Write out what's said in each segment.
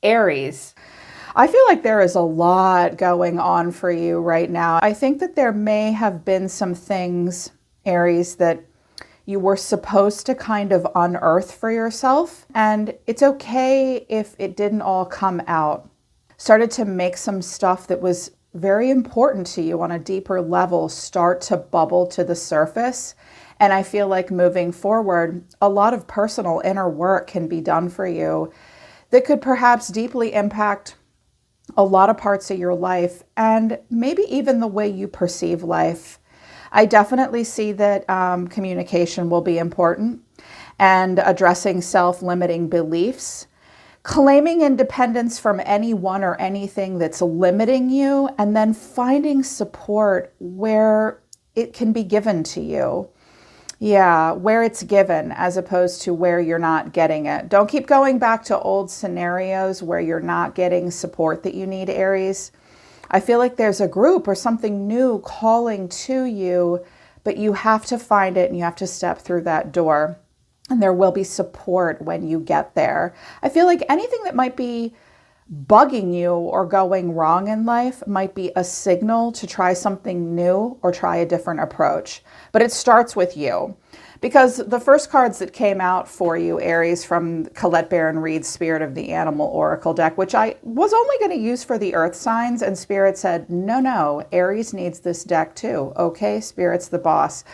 Aries. I feel like there is a lot going on for you right now. I think that there may have been some things, Aries, that you were supposed to kind of unearth for yourself. And it's okay if it didn't all come out. Started to make some stuff that was very important to you on a deeper level start to bubble to the surface. And I feel like moving forward, a lot of personal inner work can be done for you that could perhaps deeply impact a lot of parts of your life and maybe even the way you perceive life. I definitely see that communication will be important and addressing self-limiting beliefs, claiming independence from anyone or anything that's limiting you, and then finding support where it can be given to you. Yeah, where it's given as opposed to where you're not getting it. Don't keep going back to old scenarios where you're not getting support that you need, Aries. I feel like there's a group or something new calling to you, but you have to find it and you have to step through that door. And there will be support when you get there. I feel like anything that might be bugging you or going wrong in life might be a signal to try something new or try a different approach. But it starts with you. Because the first cards that came out for you, Aries, from Colette Baron Reid's Spirit of the Animal Oracle deck, which I was only going to use for the earth signs, and Spirit said, no, Aries needs this deck too. Okay, Spirit's the boss.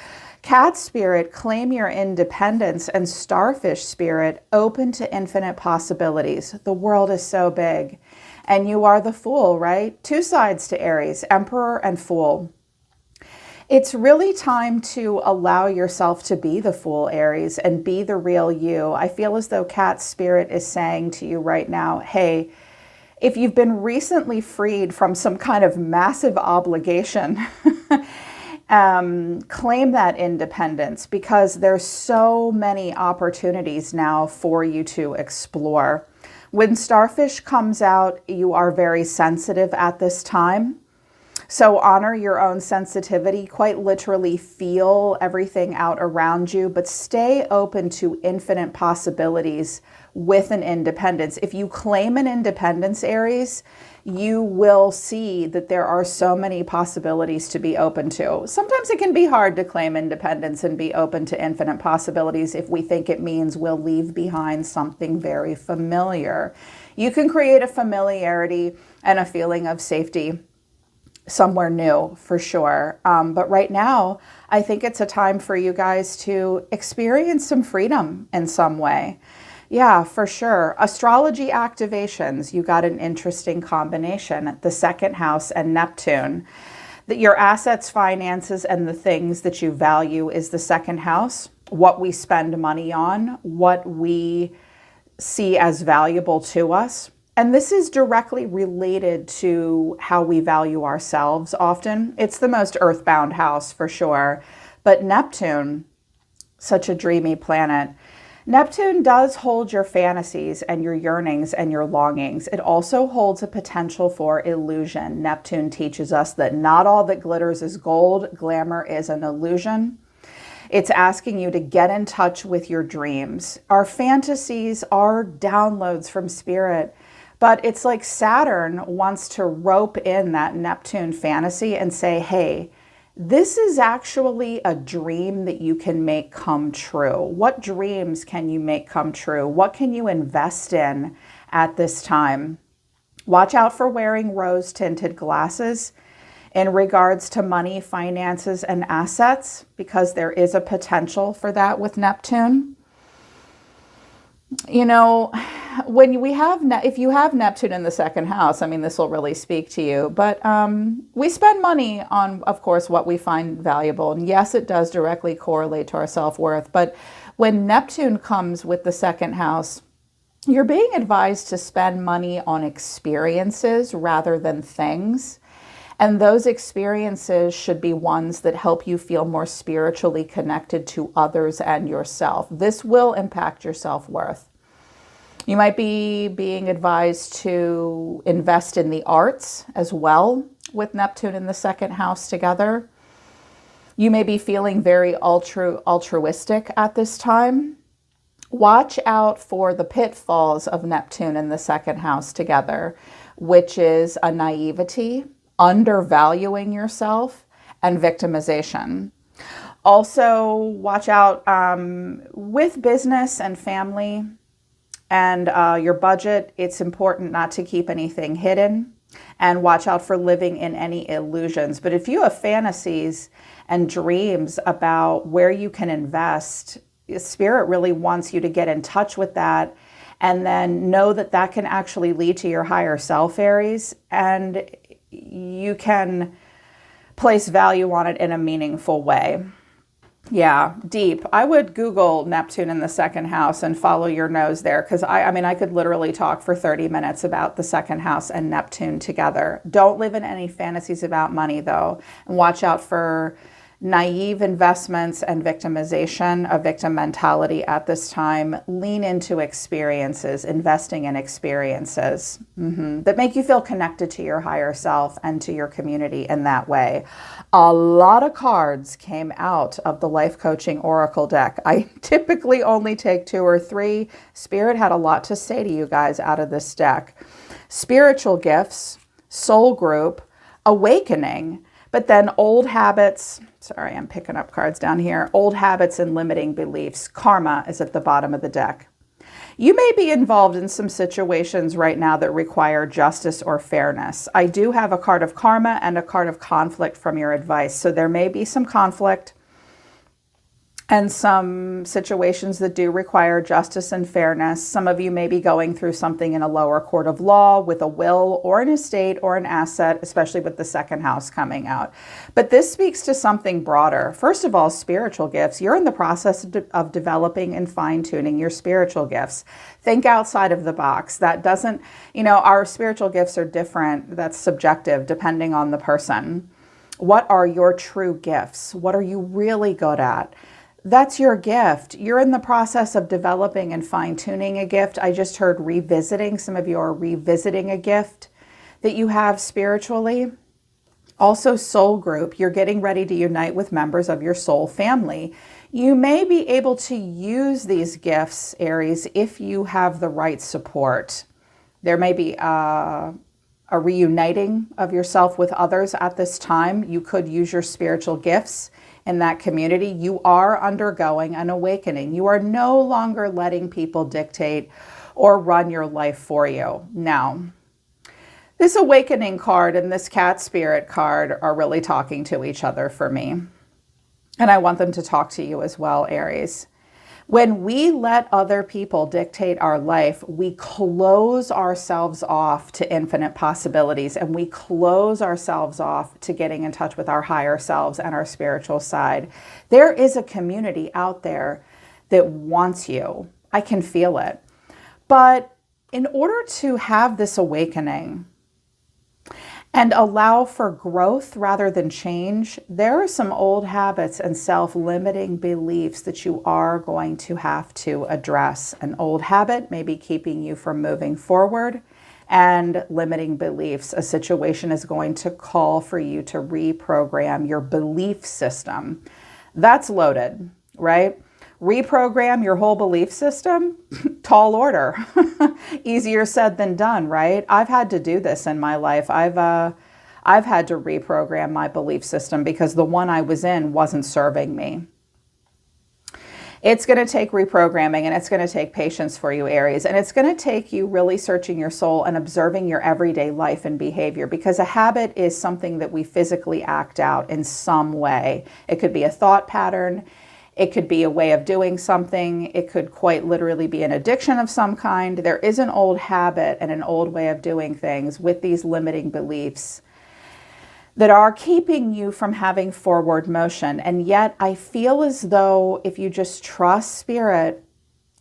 Cat Spirit, claim your independence, and Starfish Spirit, open to infinite possibilities. The world is so big. And you are the Fool, right? Two sides to Aries, Emperor and Fool. It's really time to allow yourself to be the Fool, Aries, and be the real you. I feel as though Cat Spirit is saying to you right now, hey, if you've been recently freed from some kind of massive obligation, claim that independence, because there's so many opportunities now for you to explore. When Starfish comes out, you are very sensitive at this time. So honor your own sensitivity, quite literally feel everything out around you, but stay open to infinite possibilities with an independence. If you claim an independence, Aries, you will see that there are so many possibilities to be open to. Sometimes it can be hard to claim independence and be open to infinite possibilities if we think it means we'll leave behind something very familiar. You can create a familiarity and a feeling of safety somewhere new for sure. But right now, I think it's a time for you guys to experience some freedom in some way. Yeah, for sure. Astrology activations, you got an interesting combination. The second house and Neptune. That your assets, finances, and the things that you value is the second house. What we spend money on, what we see as valuable to us. And this is directly related to how we value ourselves often. It's the most earthbound house for sure. But Neptune, such a dreamy planet. Neptune does hold your fantasies and your yearnings and your longings. It also holds a potential for illusion. Neptune teaches us that not all that glitters is gold. Glamour is an illusion. It's asking you to get in touch with your dreams. Our fantasies are downloads from Spirit. But it's like Saturn wants to rope in that Neptune fantasy and say, hey, this is actually a dream that you can make come true. What dreams can you make come true? What can you invest in at this time? Watch out for wearing rose-tinted glasses in regards to money, finances, and assets, because there is a potential for that with Neptune. You know, when we have, if you have Neptune in the second house, I mean, this will really speak to you, but we spend money on, of course, what we find valuable. And yes, it does directly correlate to our self-worth. But when Neptune comes with the second house, you're being advised to spend money on experiences rather than things. And those experiences should be ones that help you feel more spiritually connected to others and yourself. This will impact your self-worth. You might be being advised to invest in the arts as well with Neptune in the second house together. You may be feeling very altruistic at this time, Watch out for the pitfalls of Neptune in the second house together, which is a naivety, undervaluing yourself, and victimization. Also, watch out with business and family and your budget. It's important not to keep anything hidden, and watch out for living in any illusions. But if you have fantasies and dreams about where you can invest, Spirit really wants you to get in touch with that, and then know that that can actually lead to your higher self, Aries, and you can place value on it in a meaningful way. Yeah, deep. I would Google Neptune in the second house and follow your nose there, because I mean, I could literally talk for 30 minutes about the second house and Neptune together. Don't live in any fantasies about money, though, and watch out for naive investments and victimization, a victim mentality at this time. Lean into experiences, investing in experiences that make you feel connected to your higher self and to your community in that way. A lot of cards came out of the Life Coaching Oracle deck. I typically only take 2 or 3. Spirit had a lot to say to you guys out of this deck. Spiritual gifts, soul group, awakening, but then old habits. Sorry, I'm picking up cards down here. Old habits and limiting beliefs. Karma is at the bottom of the deck. You may be involved in some situations right now that require justice or fairness. I do have a card of karma and a card of conflict from your advice. So there may be some conflict and some situations that do require justice and fairness. Some of you may be going through something in a lower court of law with a will or an estate or an asset, especially with the second house coming out. But this speaks to something broader. First of all, spiritual gifts. You're in the process of developing and fine-tuning your spiritual gifts. Think outside of the box. That doesn't, our spiritual gifts are different. That's subjective depending on the person. What are your true gifts? What are you really good at? That's your gift. You're in the process of developing and fine-tuning a gift. I just heard revisiting. Some of you are revisiting a gift that you have spiritually. Also, soul group. You're getting ready to unite with members of your soul family. You may be able to use these gifts, Aries, if you have the right support. There may be a reuniting of yourself with others at this time. You could use your spiritual gifts in that community. You are undergoing an awakening. You are no longer letting people dictate or run your life for you. Now, this awakening card and this cat spirit card are really talking to each other for me. And I want them to talk to you as well, Aries. When we let other people dictate our life, we close ourselves off to infinite possibilities, and we close ourselves off to getting in touch with our higher selves and our spiritual side. There is a community out there that wants you. I can feel it. But in order to have this awakening and allow for growth rather than change, there are some old habits and self-limiting beliefs that you are going to have to address. An old habit may be keeping you from moving forward, and limiting beliefs. A situation is going to call for you to reprogram your belief system. That's loaded, right? Reprogram your whole belief system, tall order. Easier said than done, right? I've had to do this in my life. I've had to reprogram my belief system because the one I was in wasn't serving me. It's going to take reprogramming, and it's going to take patience for you, Aries. And it's going to take you really searching your soul and observing your everyday life and behavior, because a habit is something that we physically act out in some way. It could be a thought pattern. It could be a way of doing something. It could quite literally be an addiction of some kind. There is an old habit and an old way of doing things with these limiting beliefs that are keeping you from having forward motion. And yet I feel as though if you just trust spirit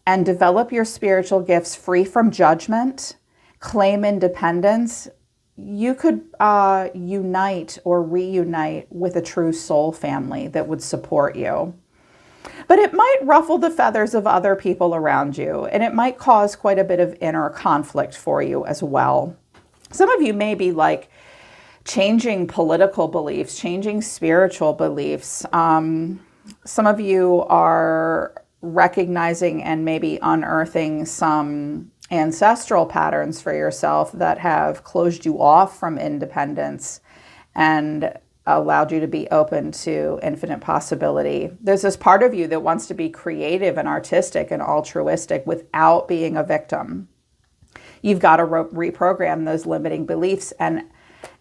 and develop your spiritual gifts free from judgment, claim independence, you could unite or reunite with a true soul family that would support you. But it might ruffle the feathers of other people around you, and it might cause quite a bit of inner conflict for you as well. Some of you may be like changing political beliefs, changing spiritual beliefs. Some of you are recognizing and maybe unearthing some ancestral patterns for yourself that have closed you off from independence and allowed you to be open to infinite possibility. There's this part of you that wants to be creative and artistic and altruistic without being a victim. You've got to reprogram those limiting beliefs and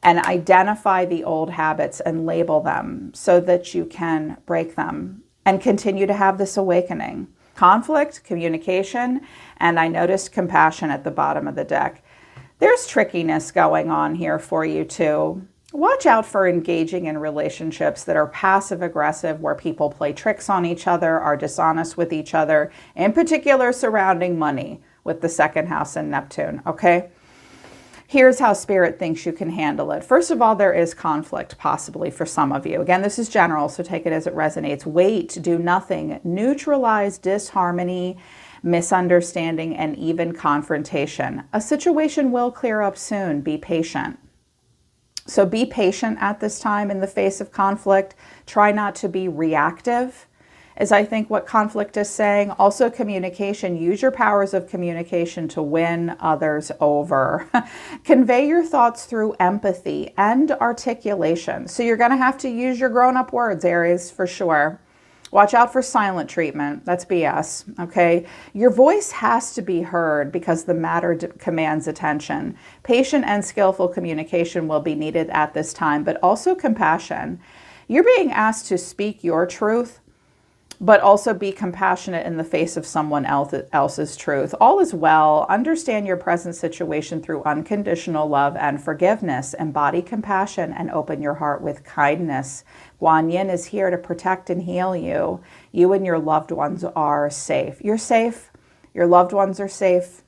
identify the old habits and label them so that you can break them and continue to have this awakening. Conflict, communication, and I noticed compassion at the bottom of the deck. There's trickiness going on here for you too. Watch out for engaging in relationships that are passive-aggressive, where people play tricks on each other, are dishonest with each other, in particular surrounding money with the second house and Neptune, okay? Here's how Spirit thinks you can handle it. First of all, there is conflict possibly for some of you. Again, this is general, so take it as it resonates. Wait, do nothing. Neutralize disharmony, misunderstanding, and even confrontation. A situation will clear up soon. Be patient. So be patient at this time in the face of conflict. Try not to be reactive, is I think what conflict is saying. Also communication. Use your powers of communication to win others over. Convey your thoughts through empathy and articulation. So you're going to have to use your grown-up words, Aries, for sure. Watch out for silent treatment. That's BS, okay? Your voice has to be heard because the matter commands attention. Patient and skillful communication will be needed at this time, but also compassion. You're being asked to speak your truth, but also be compassionate in the face of someone else's truth. All is well. Understand your present situation through unconditional love and forgiveness. Embody compassion and open your heart with kindness. Guan Yin is here to protect and heal you. You and your loved ones are safe. You're safe. Your loved ones are safe.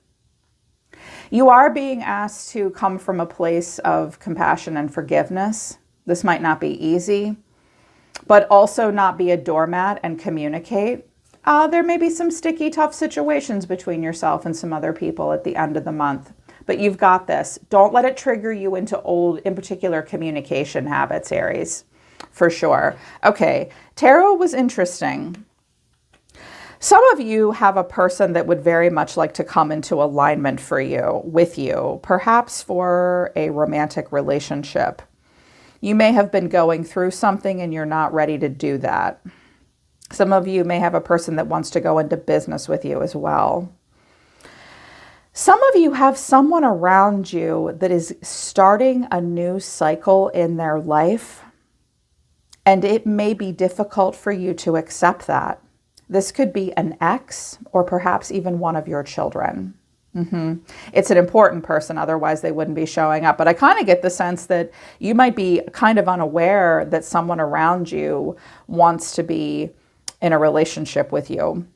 You are being asked to come from a place of compassion and forgiveness. This might not be easy, but also not be a doormat and communicate. There may be some sticky, tough situations between yourself and some other people at the end of the month, but you've got this. Don't let it trigger you into old, in particular, communication habits, Aries, for sure. Okay, tarot was interesting. Some of you have a person that would very much like to come into alignment with you, perhaps for a romantic relationship. You may have been going through something and you're not ready to do that. Some of you may have a person that wants to go into business with you as well. Some of you have someone around you that is starting a new cycle in their life, and it may be difficult for you to accept that. This could be an ex or perhaps even one of your children. It's an important person, otherwise they wouldn't be showing up. But I kind of get the sense that you might be kind of unaware that someone around you wants to be in a relationship with you.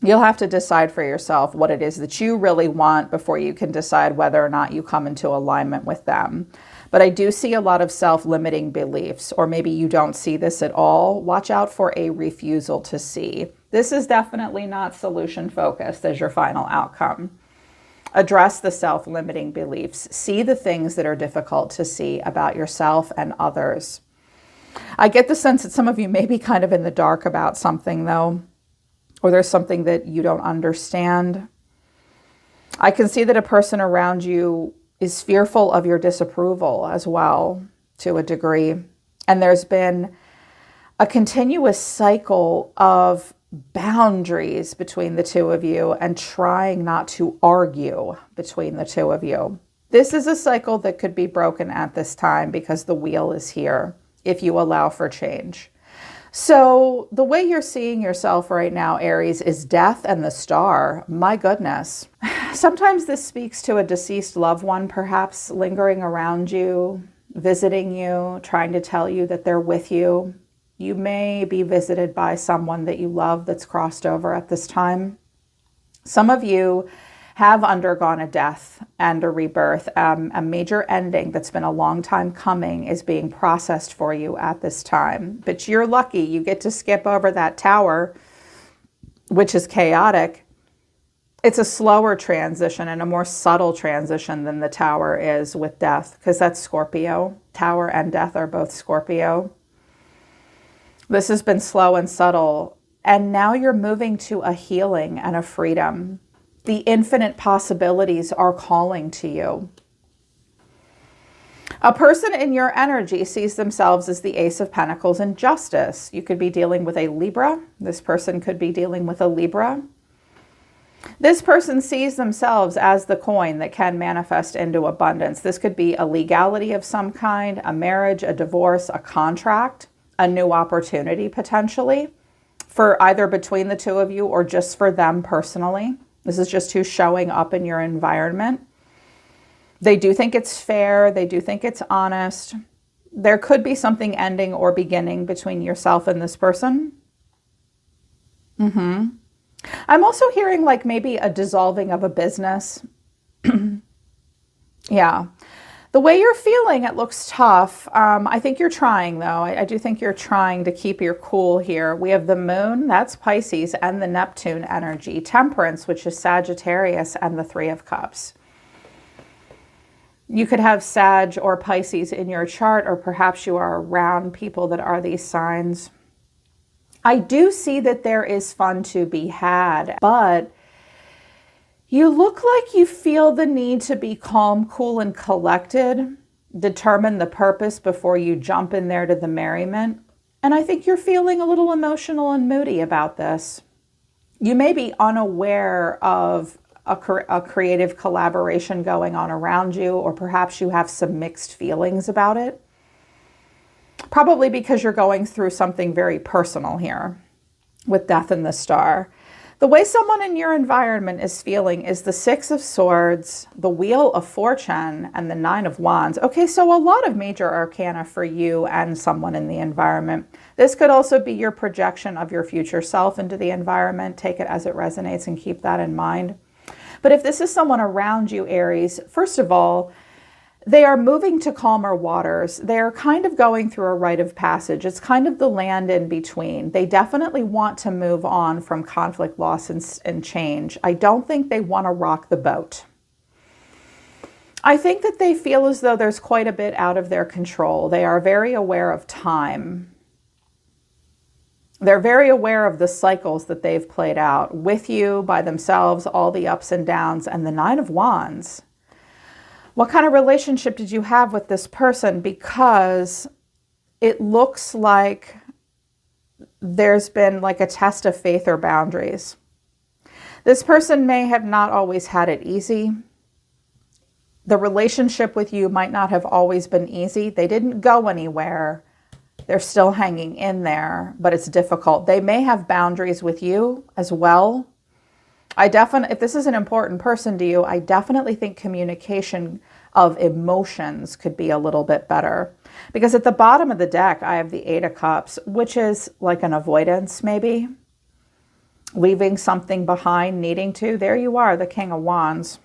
You'll have to decide for yourself what it is that you really want before you can decide whether or not you come into alignment with them. But I do see a lot of self-limiting beliefs, or maybe you don't see this at all. Watch out for a refusal to see. This is definitely not solution-focused as your final outcome. Address the self-limiting beliefs. See the things that are difficult to see about yourself and others. I get the sense that some of you may be kind of in the dark about something, though, or there's something that you don't understand. I can see that a person around you is fearful of your disapproval as well, to a degree. And there's been a continuous cycle of boundaries between the two of you and trying not to argue between the two of you. This is a cycle that could be broken at this time because the wheel is here if you allow for change. So the way you're seeing yourself right now, Aries, is death and the star. My goodness. Sometimes this speaks to a deceased loved one, perhaps lingering around you, visiting you, trying to tell you that they're with you. You may be visited by someone that you love that's crossed over at this time. Some of you have undergone a death and a rebirth. A major ending that's been a long time coming is being processed for you at this time. But you're lucky. You get to skip over that tower, which is chaotic. It's a slower transition and a more subtle transition than the tower is with death, because that's Scorpio. Tower and death are both Scorpio. This has been slow and subtle, And now you're moving to a healing and a freedom. The infinite possibilities are calling to you. A person in your energy sees themselves as the Ace of Pentacles in justice. You could be dealing with a Libra. This person could be dealing with a Libra. This person sees themselves as the coin that can manifest into abundance. This could be a legality of some kind, a marriage, a divorce, a contract, a new opportunity potentially, for either between the two of you or just for them personally. This is just who's showing up in your environment. They do think it's fair. They do think it's honest. There could be something ending or beginning between yourself and this person. I'm also hearing like maybe a dissolving of a business. Yeah. The way you're feeling, it looks tough. I think you're trying, though. I do think you're trying to keep your cool here. We have the moon, that's Pisces, and the Neptune energy. Temperance, which is Sagittarius, and the Three of Cups. You could have Sag or Pisces in your chart, or perhaps you are around people that are these signs. I do see that there is fun to be had, but you look like you feel the need to be calm, cool, and collected, determine the purpose before you jump in there to the merriment. And I think you're feeling a little emotional and moody about this. You may be unaware of a creative collaboration going on around you, or perhaps you have some mixed feelings about it. Probably because you're going through something very personal here with Death in the Star. The way someone in your environment is feeling is the Six of Swords, the Wheel of Fortune, and the Nine of Wands. Okay, so a lot of major arcana for you and someone in the environment. This could also be your projection of your future self into the environment. Take it as it resonates and keep that in mind. But if this is someone around you, Aries, first of all, they are moving to calmer waters. They're kind of going through a rite of passage. It's kind of the land in between. They definitely want to move on from conflict, loss, and change. I don't think they want to rock the boat. I think that they feel as though there's quite a bit out of their control. They are very aware of time. They're very aware of the cycles that they've played out with you, by themselves, all the ups and downs, and the Nine of Wands. What kind of relationship did you have with this person? Because it looks like there's been like a test of faith or boundaries. This person may have not always had it easy. The relationship with you might not have always been easy. They didn't go anywhere. They're still hanging in there, but it's difficult. They may have boundaries with you as well. If this is an important person to you, I definitely think communication of emotions could be a little bit better. Because at the bottom of the deck, I have the Eight of Cups, which is like an avoidance maybe. Leaving something behind, needing to. There you are, the King of Wands.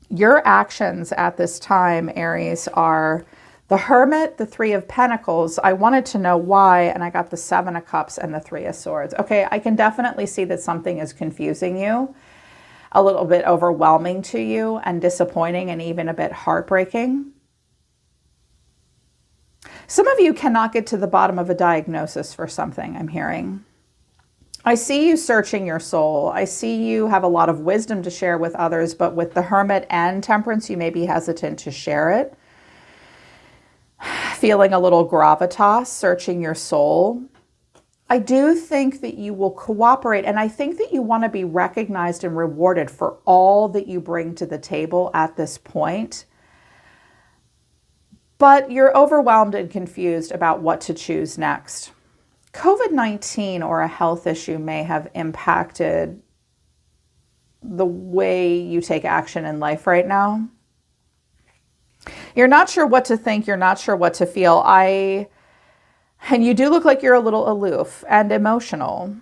Your actions at this time, Aries, are the Hermit, the Three of Pentacles. I wanted to know why, and I got the Seven of Cups and the Three of Swords. Okay, I can definitely see that something is confusing you, a little bit overwhelming to you, and disappointing, and even a bit heartbreaking. Some of you cannot get to the bottom of a diagnosis for something, I'm hearing. I see you searching your soul. I see you have a lot of wisdom to share with others, but with the Hermit and Temperance, you may be hesitant to share it. Feeling a little gravitas, searching your soul. I do think that you will cooperate, and I think that you want to be recognized and rewarded for all that you bring to the table at this point. But you're overwhelmed and confused about what to choose next. COVID-19 or a health issue may have impacted the way you take action in life right now. You're not sure what to think. You're not sure what to feel. And you do look like you're a little aloof and emotional.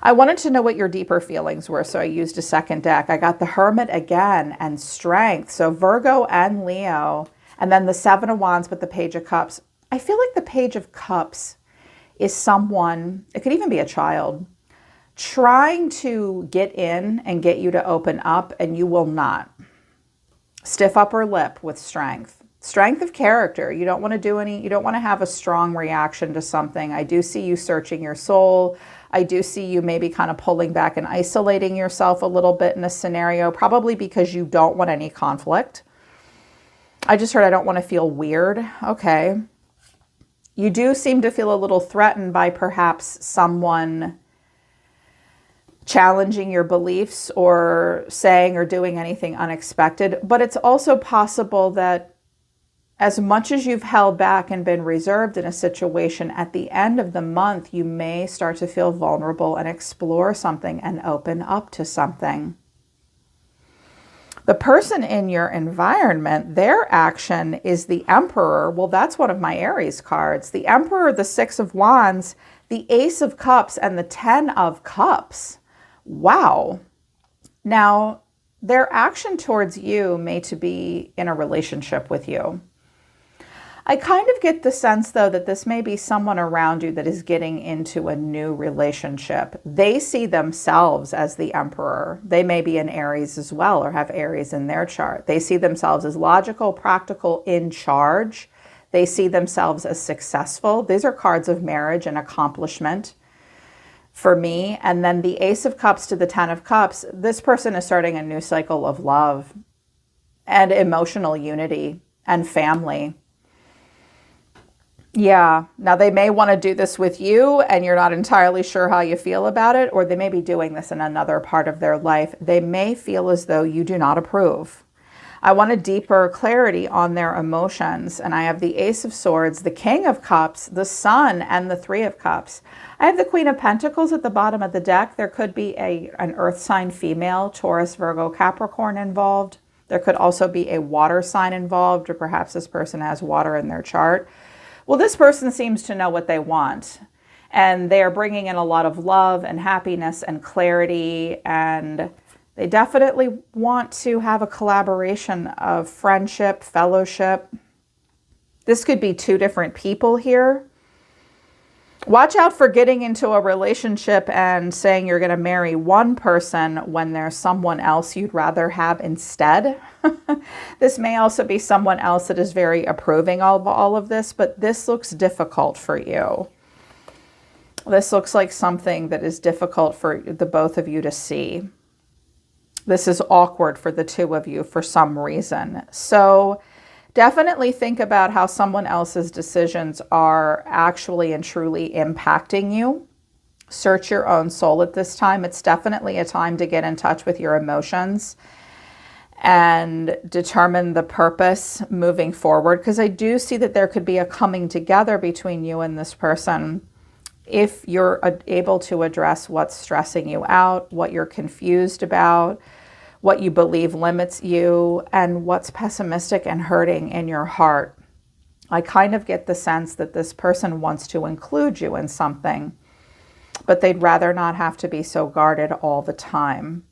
I wanted to know what your deeper feelings were, so I used a second deck. I got the Hermit again and Strength. So Virgo and Leo. And then the Seven of Wands with the Page of Cups. I feel like the Page of Cups is someone, it could even be a child, trying to get in and get you to open up, and you will not. Stiff upper lip with Strength. Strength of character. You don't want to have a strong reaction to something. I do see you searching your soul. I do see you maybe kind of pulling back and isolating yourself a little bit in a scenario, probably because you don't want any conflict. I just heard I don't want to feel weird. Okay. You do seem to feel a little threatened by perhaps someone challenging your beliefs or saying or doing anything unexpected. But it's also possible that as much as you've held back and been reserved in a situation, at the end of the month, you may start to feel vulnerable and explore something and open up to something. The person in your environment, their action is the Emperor. Well, that's one of my Aries cards. The Emperor, the Six of Wands, the Ace of Cups, and the Ten of Cups. Wow. Now, their action towards you may to be in a relationship with you. I kind of get the sense, though, that this may be someone around you that is getting into a new relationship. They see themselves as the Emperor. They may be an Aries as well or have Aries in their chart. They see themselves as logical, practical, in charge. They see themselves as successful. These are cards of marriage and accomplishment for me. And then the Ace of Cups to the Ten of Cups, this person is starting a new cycle of love and emotional unity and family. Yeah. Now they may want to do this with you and you're not entirely sure how you feel about it, or they may be doing this in another part of their life. They may feel as though you do not approve. I want a deeper clarity on their emotions. And I have the Ace of Swords, the King of Cups, the Sun, and the Three of Cups. I have the Queen of Pentacles at the bottom of the deck. There could be an earth sign female, Taurus, Virgo, Capricorn involved. There could also be a water sign involved, or perhaps this person has water in their chart. Well, this person seems to know what they want, and they are bringing in a lot of love and happiness and clarity, and they definitely want to have a collaboration of friendship, fellowship. This could be two different people here. Watch out for getting into a relationship and saying you're going to marry one person when there's someone else you'd rather have instead. This may also be someone else that is very approving of all of this, but this looks difficult for you. This looks like something that is difficult for the both of you to see. This is awkward for the two of you for some reason. So definitely think about how someone else's decisions are actually and truly impacting you. Search your own soul at this time. It's definitely a time to get in touch with your emotions and determine the purpose moving forward, because I do see that there could be a coming together between you and this person if you're able to address what's stressing you out, what you're confused about, what you believe limits you, and what's pessimistic and hurting in your heart. I kind of get the sense that this person wants to include you in something, but they'd rather not have to be so guarded all the time.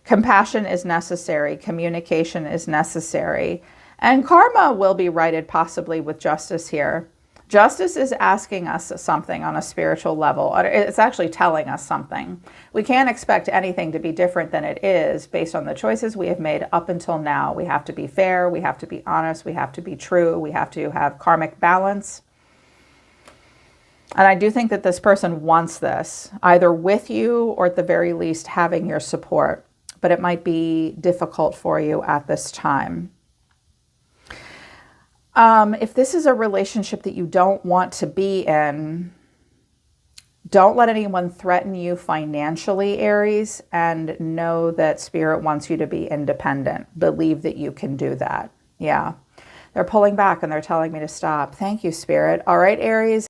Compassion is necessary. Communication is necessary. And karma will be righted possibly with justice here. Justice is asking us something on a spiritual level. It's actually telling us something. We can't expect anything to be different than it is based on the choices we have made up until now. We have to be fair. We have to be honest. We have to be true. We have to have karmic balance. And I do think that this person wants this, either with you or at the very least having your support. But it might be difficult for you at this time. If this is a relationship that you don't want to be in, don't let anyone threaten you financially, Aries, and know that Spirit wants you to be independent. Believe that you can do that. Yeah. They're pulling back and they're telling me to stop. Thank you, Spirit. All right, Aries.